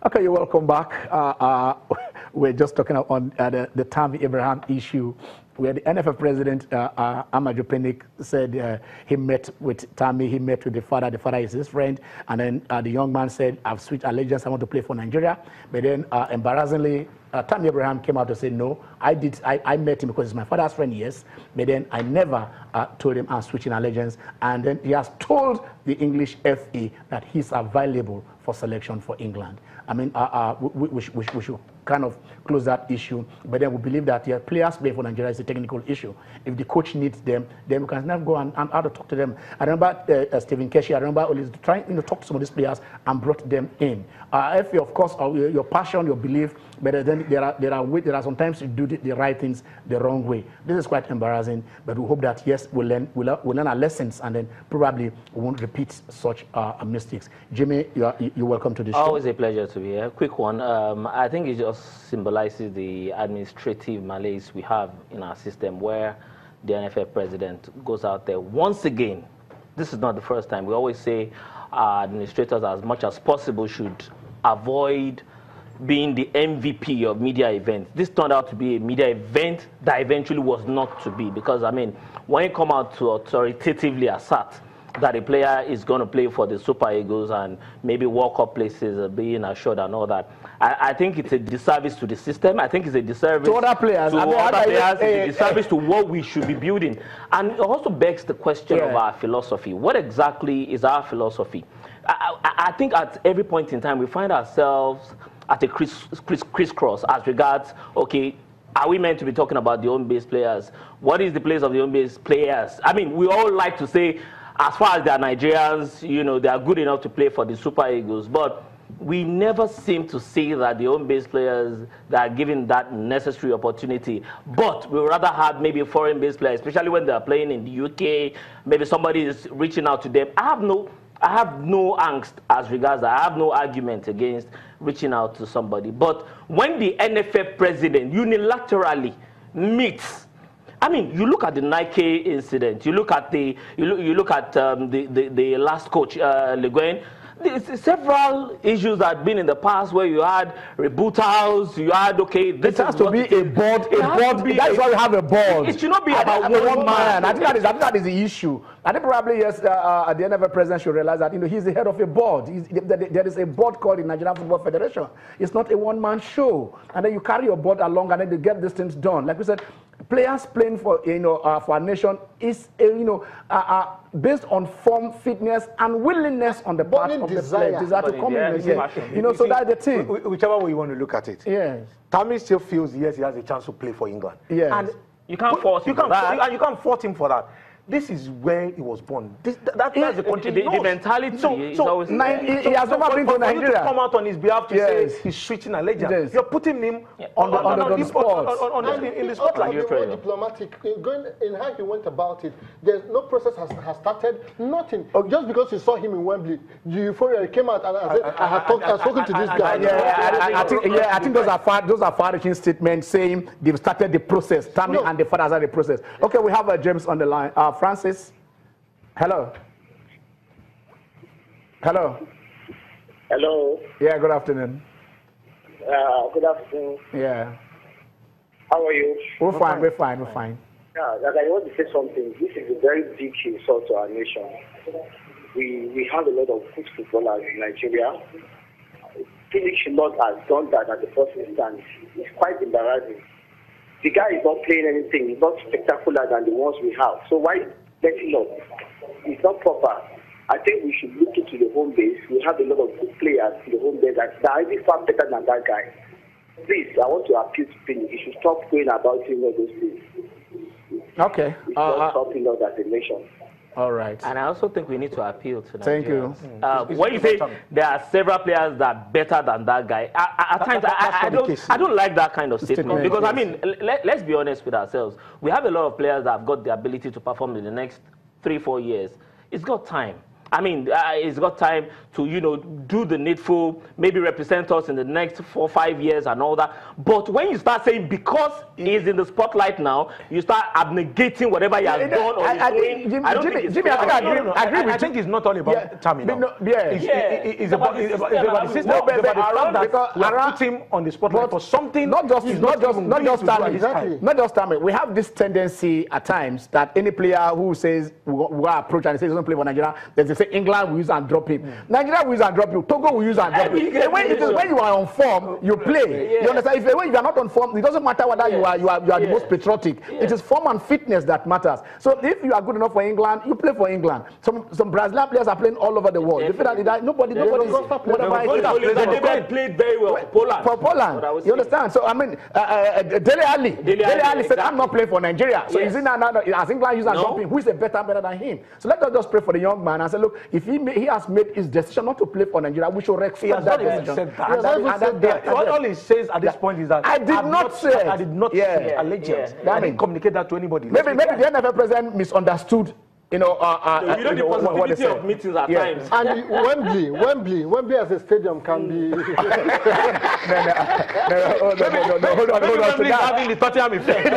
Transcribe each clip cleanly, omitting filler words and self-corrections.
Okay, you're welcome back. We're just talking on the Tammy Abraham issue, where the NFF president, Amaju Pinnick, said he met with Tammy, he met with the father is his friend, and then the young man said, I've switched allegiance, I want to play for Nigeria. But then, embarrassingly, Tammy Abraham came out to say, no, I met him because he's my father's friend, yes, but then I never told him I'm switching allegiance. And then he has told the English FA that he's available for selection for England. I mean, we should kind of close that issue, but then we believe that players play for Nigeria is a technical issue. If the coach needs them, then we can never go and how to talk to them. I remember Stephen Keshi, I remember always trying to talk to some of these players and brought them in. FA, of course, your passion, your belief, but then there are sometimes you do the right things the wrong way. This is quite embarrassing, but we hope that yes, we'll learn our lessons, and then probably we won't repeat such mistakes. Jimmy, you're welcome to the show. Always a pleasure to be here. Quick one. I think it just symbolizes the administrative malaise we have in our system, where the NFF president goes out there once again. This is not the first time. We always say administrators, as much as possible, should avoid being the MVP of media events. This turned out to be a media event that eventually was not to be, because, I mean, when you come out to authoritatively assert that a player is going to play for the Super Eagles and maybe World Cup places are being assured and all that, I think it's a disservice to the system. I think it's a disservice to other players. It's a disservice to what we should be building. And it also begs the question of our philosophy. What exactly is our philosophy? I think at every point in time we find ourselves at a crisscross as regards, okay, are we meant to be talking about the home-based players? What is the place of the home-based players? I mean, we all like to say, as far as they are Nigerians, you know, they are good enough to play for the Super Eagles, but we never seem to see that the home-based players that are given that necessary opportunity. But we would rather have maybe foreign-based players, especially when they are playing in the UK, maybe somebody is reaching out to them. I have no angst as regards that. I have no argument against reaching out to somebody. But when the NFF president unilaterally meets, I mean, you look at the Nike incident. You look at the last coach, Le Guin. There's several issues that have been in the past where you had rebootals, you had, okay, this has to be a board. That is why we have a board. It should not be about one man. I think that is the issue. I think probably, yes, the NFF president should realize that, you know, he's the head of a board. There is a board called the Nigerian Football Federation. It's not a one-man show. And then you carry your board along, and then you get these things done. Like we said, players playing for, you know, for our nation is, you know, based on form, fitness, and willingness on the part of the player. Desire to come in again. You know, so that's the thing. Whichever way you want to look at it. Yes. Tammy still feels, yes, he has a chance to play for England. Yes. And you can't force him for that. You can't fault him for that. This is where he was born. That's the country. The mentality is always he has never been to Nigeria. For you to come out on his behalf to say he's switching allegiance, yes, you're putting him on the spot. In the spotlight. You're more diplomatic in how he went about it. There's no process has started. Nothing. Just because you saw him in Wembley, the euphoria came out and I said, I've spoken to this guy. I think those are far-reaching statements saying they've started the process. Tammy and the father started the process. Okay, we have James on the line. Francis, hello. Hello. Hello. Yeah, good afternoon. Good afternoon. Yeah. How are you? We're fine. We're fine. Yeah, I want to say something. This is a very big insult to our nation. We have a lot of good footballers in Nigeria. Felix Lord has done that at the first instance. It's quite embarrassing. The guy is not playing anything. He's not spectacular than the ones we have. So why let him up? It's not proper. I think we should look into the home base. We have a lot of good players in the home base that are even far better than that guy. Please, I want to appeal to Penny. You should stop going about him all those things. Okay. It's not something else as a nation. All right. And I also think we need to appeal to Nigerians. Thank you. When you say there are several players that are better than that guy, at times I don't like that kind of statement. Because, I mean, let's be honest with ourselves. We have a lot of players that have got the ability to perform in the next 3-4 years. It's got time. I mean, he's got time to, you know, do the needful, maybe represent us in the next 4 or 5 years and all that. But when you start saying because he's in the spotlight now, you start abnegating whatever he has done or he's doing. Jimmy, I don't think it's Jimmy, I think I agree with I think it's not all about Tammy now. It's about the system. It's about the fact that we put him on the spotlight for something. Not just Tammy. We have this tendency at times that any player who says we are approach and says he doesn't play for Nigeria, they say England will use and drop him. Nigeria will use and drop you. Togo will use and drop you. When you are on form, you play. You understand? If you are not on form, it doesn't matter whether you are the most patriotic. It is form and fitness that matters. So if you are good enough for England, you play for England. Some Brazilian players are playing all over the world. Nobody played very well for Poland. You understand? So I mean, Dele Ali said, "I'm not playing for Nigeria." So is it now as England use and drop him? Who is better than him? So let us just pray for the young man and say, look, if he has made his decision not to play for Nigeria, we should respect that decision. All he says at this point is that I did not say allegiance. I didn't communicate that to anybody. Maybe the NFL president misunderstood. You know, the possibility of meetings at times. And Wembley as a stadium can be. No, hold on. Having the Tottenham effect.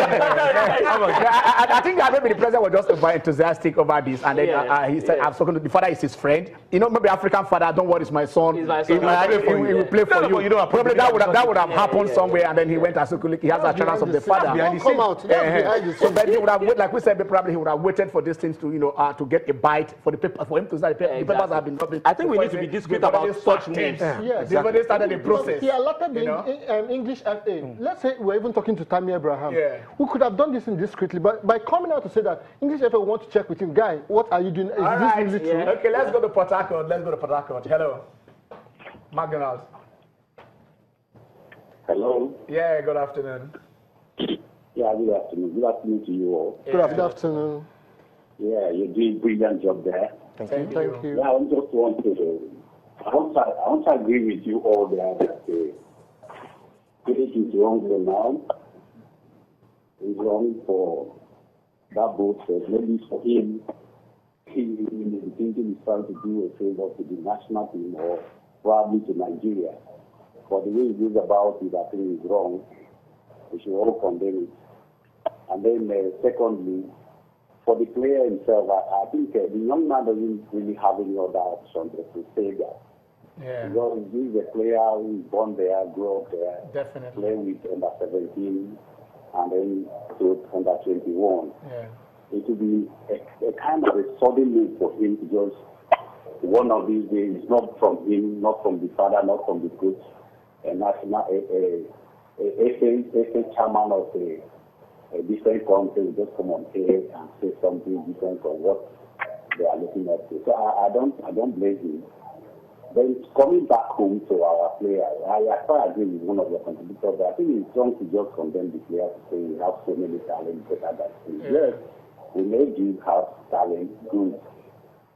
I think that maybe the president was just over enthusiastic over this, and then he said, "I've spoken to the father is his friend. You know, maybe African father. Don't worry, it's my son. He will play for you. Probably that would have happened somewhere, and then he went as he has a chance of the father. Come out. So then he would have, like we said, probably he would have waited for these things to to get a bite for the paper for him to start. The papers have been dropping. I think we need to be discreet about such names. Yes, they started the process. He allotted the English FA. Let's say we're even talking to Tammy Abraham. Who could have done this indiscreetly, but by coming out to say that English FA want to check with him, guy, what are you doing? Is this really true? Okay, let's go to Port Harcourt. Hello, McDonald. Hello. Yeah, good afternoon. Yeah, good afternoon. Good afternoon to you all. Good afternoon. Yeah, you're doing a brilliant job there. Thank you. Yeah, I just want to agree with you all there that Philip is wrong for now. He's wrong for that boat. Maybe for him, he is thinking he's trying to do a favor to the national team or probably to Nigeria. But the way he goes about it, I think is wrong. We should all condemn it. And then secondly, for the player himself, I think the young man doesn't really have any other option but to say that. Yeah. Because he's a player who is born there, grew up there, definitely playing with under 17 and then to under 21. Yeah. It would be a kind of a sudden move for him to just one of these days, not from him, not from the father, not from the coach, a national a chairman of a different country will just come on here and say something different from what they are looking at. So I don't blame him. Then coming back home to our players, I quite agree with one of your contributors. I think it's wrong to just condemn the players to say we have so many talents better than him. Yes, we may do have talent, good,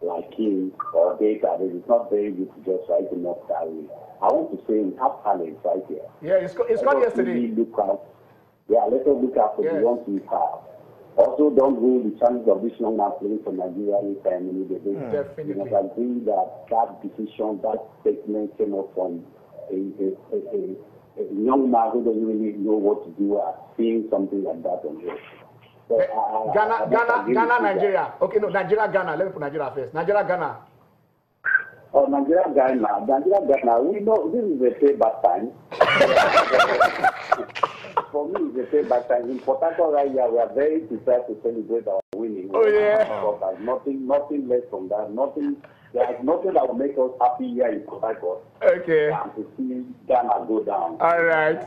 like him or data. It's not very good to just write him off that way. I want to say we have talent right here. Yeah, it's gone yesterday. Yeah, let us look after the ones we have. Also, don't rule the chances of this young man playing for Nigeria anytime any day. Definitely. You know, I think that decision, that statement came up from a young man who doesn't really know what to do at seeing something like that on here. So Ghana, Nigeria. Okay, no, Nigeria, Ghana. Let me put Nigeria first. Nigeria, Ghana. Oh, Nigeria, Ghana. We know this is a payback time. For me, it's a payback time. In Port Harcourt right here, we are very prepared to celebrate our winning. Oh, yeah. Nothing less from that. There is nothing that will make us happy here in Port Harcourt. Okay. And to see Ghana go down. All right.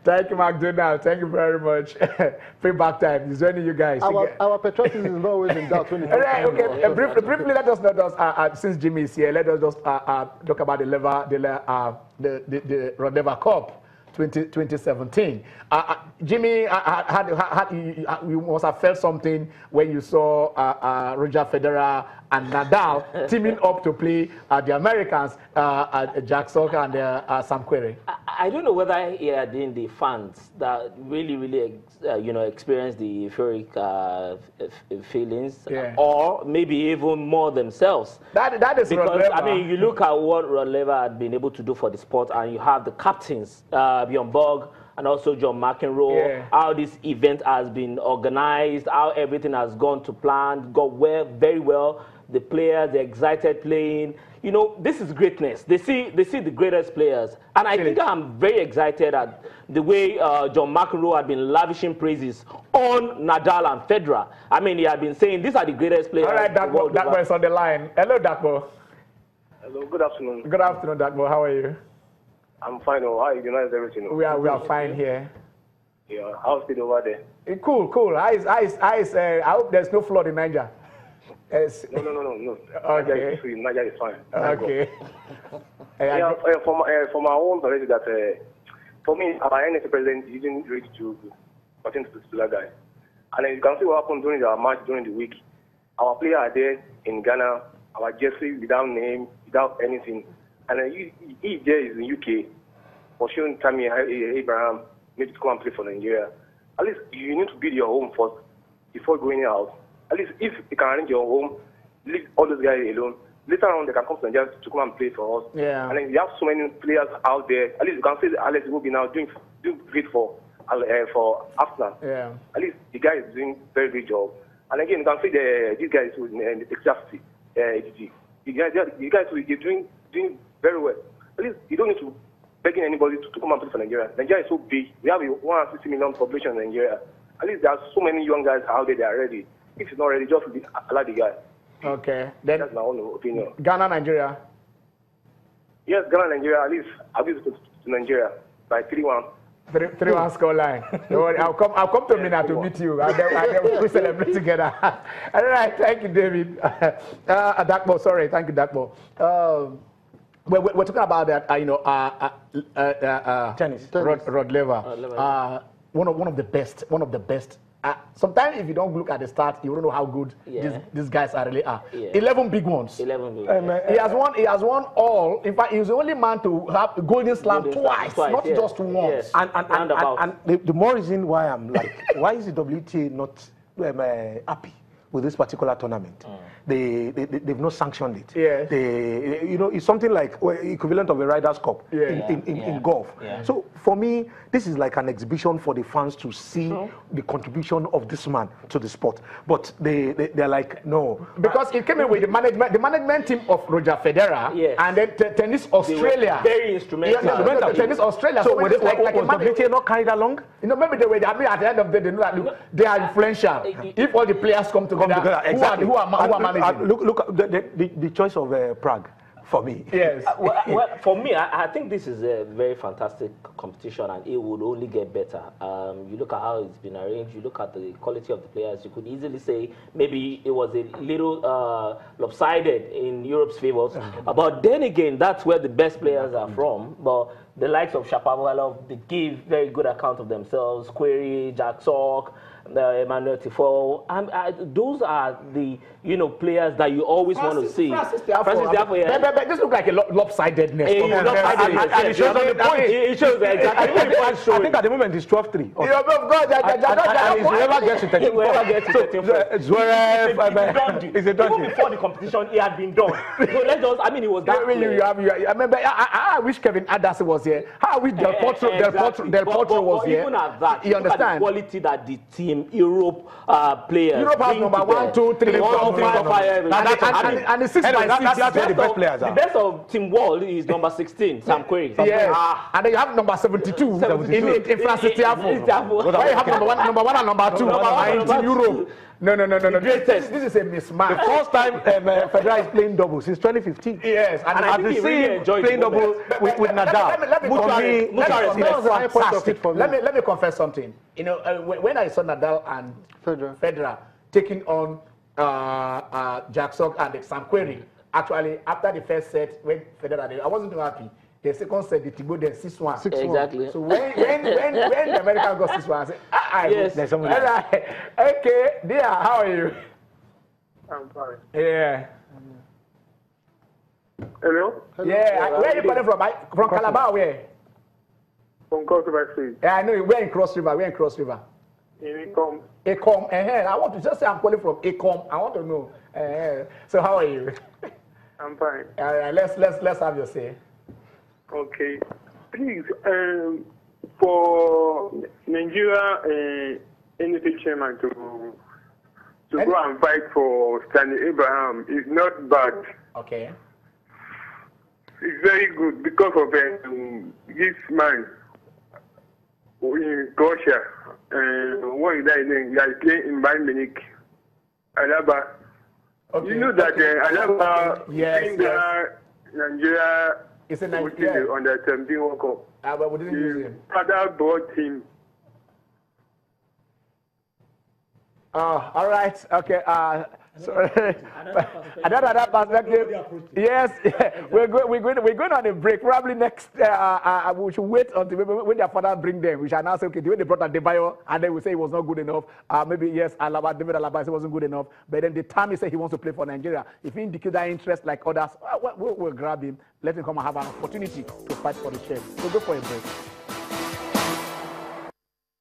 Thank you, McDonald. Thank you very much. Payback time is joining you guys. Our patriotism is not always in doubt. Okay. Briefly, let us know. Since Jimmy is here, let us just talk about the Laver Cup 2017. Jimmy, you must have felt something when you saw Roger Federer and Nadal teaming up to play the Americans, Jack Sock and Sam Querrey. I don't know whether he had been the fans that really, experienced the euphoric feelings, or maybe even more themselves. That is because I mean, you look at what Rod Laver had been able to do for the sport, and you have the captains, Bjorn Borg and also John McEnroe, how this event has been organized, how everything has gone to plan, very well. The players, they're excited playing. You know, this is greatness. They see the greatest players. And I think I'm very excited at the way John McEnroe had been lavishing praises on Nadal and Federer. I mean, he had been saying these are the greatest players. All right, Dakbo is on the line. Hello, Dakbo. Hello, good afternoon. Good afternoon, Dakbo. How are you? I'm fine. How are you? How's everything? We are fine here. Yeah, how's it over there? Cool. I hope there's no flood in Niger. Yes. No. Okay. Niger is fine. Okay. For my own already that for me, our NSA president didn't reach to pertain to that guy. And then you can see what happened during our match during the week. Our players are there in Ghana, our jersey without name, without anything. And then he there is in UK for showing Tammy Abraham maybe to come and play for Nigeria. At least you need to build your home first before going out. At least if you can arrange your home, leave all those guys alone. Later on, they can come to Nigeria to come and play for us. Yeah. And then you have so many players out there. At least you can say that Alex will be now doing great for Arsenal. Yeah. At least the guy is doing very good job. And again, you can say these guys who in the Texas the guys who are doing very well. At least you don't need to begging anybody to come and play for Nigeria. Nigeria is so big. We have a 160 million population in Nigeria. At least there are so many young guys out there that are ready. If it's not ready, just allow the guy. Okay. Then that's my own opinion. Ghana, Nigeria. Yes, Ghana, Nigeria. At least I'll be to Nigeria by 3-1. 3-1 score line. Don't worry, I'll come to Mina to meet you. And then we celebrate together. All right, thank you, David. Dakbo, sorry, thank you, Dakbo. We're talking about that, tennis. Rod Laver. One of the best. Sometimes if you don't look at the stats, you don't know how good these guys really are. 11 big ones. 11 big ones. He has won all. In fact, he's the only man to have the Golden Slam twice, not just once. Yes. And the more reason why I'm like, why is the WTA not happy with this particular tournament? They've not sanctioned it. Yes. It's something like equivalent of a Riders' Cup in golf. Yeah. So for me, this is like an exhibition for the fans to see the contribution of this man to the sport. But they're like, no. Because it came in with the management team of Roger Federer and then Tennis Australia. Very instrumental. Tennis Australia. So was WTA not carried along? Maybe they were. I mean, at the end of the day, they know that they are influential. If all the players come together, exactly. who are managing? Look the choice of Prague for me. Yes. well, for me, I think this is a very fantastic competition, and it would only get better. You look at how it's been arranged. You look at the quality of the players. You could easily say maybe it was a little lopsided in Europe's favors. But then again, that's where the best players are from. But the likes of Shapovalov, they give very good account of themselves. Querrey, Jack Sock, Emmanuel Tifo, and those are the players that you always want to see. Francis Tiafoe, this looks like a lopsidedness. It shows exactly. I think at the moment it's 12-3. Of course, and whoever gets to 13. Zverev is a done. Even before the competition, it had been done. So let's just, I mean, it was that. I remember. I wish Kevin Adas was here. I wish Del Potro was here. Even at that, you understand the quality that the team Europe players. Europe has number 1, 2, 3, 4, 5, and the 6 by 6. That's where the best players are. The best of Team World is number 16, Sam Querrey. Yes. And then you have number 72 in Francis Tiafoe. Why you have number 1 and number 2 in Europe? No. This is a mismatch. The first time Federer is playing double since 2015. Yes, and I think he really enjoyed playing double with Nadal. Let me confess something. When I saw Nadal and Federer taking on Jack Sock and Sam Querrey, actually after the first set, when Federer, I wasn't too happy. The second said the Tigo then 6-1. Exactly. So when the American got 6-1, I said, yes. There's somebody. Okay, dear, how are you? I'm fine. Yeah. Hello? Yeah, where are you calling from? From Calabar, where? From Cross River State. Yeah, I know. We're in Cross River. In Ecom. Ecom. I want to just say I'm calling from Ecom. I want to know. So how are you? I'm fine. Let's have your say. Okay. Please, for Nigeria NFA chairman to go and fight for Tammy Abraham is not bad. Okay. It's very good because of this man in Russia. One guy playing in Bayern Munich, Alaba. Okay. You know that Alaba yes. Nigeria It's a Nigeria on the 17 World Cup. But we didn't use him. Father brought him. All right. Okay. Another perspective. Yes, we're going on a break. Probably next, we should wait until when their father bring them. We shall now say, okay, the way they brought Adebayo, and then we say it was not good enough. Maybe yes, David Alaba said it wasn't good enough. But then the time he said he wants to play for Nigeria, if he indicates that interest like others, we'll grab him, let him come and have an opportunity to fight for the share. We'll go for a break.